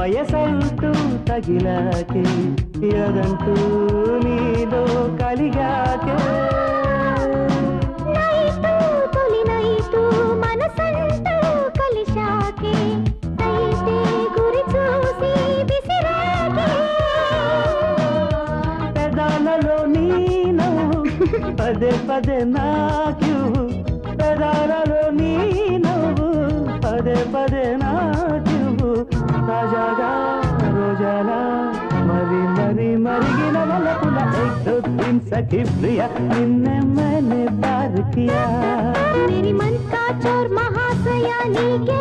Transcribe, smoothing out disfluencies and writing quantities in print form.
వయసంటూ తగిలాకే ఎదంటూ నీలో కలిగాకే తొలి నైటు మనసంటూ కలిశాకే అయితే గురి చూసి విసిరాకే పెదాలలో నీ నవ్వు పదే పదే నాక్యూ పెదాలలో నీ నవ్వు పదే పదే నాక్యూ తాజాగా రోజాలా మరి మరి మరిగిన వలపుల एक दो तीन सखी प्रिया निन्ने मैंने प्यार किया मेरी मन का चोर महाशया नीके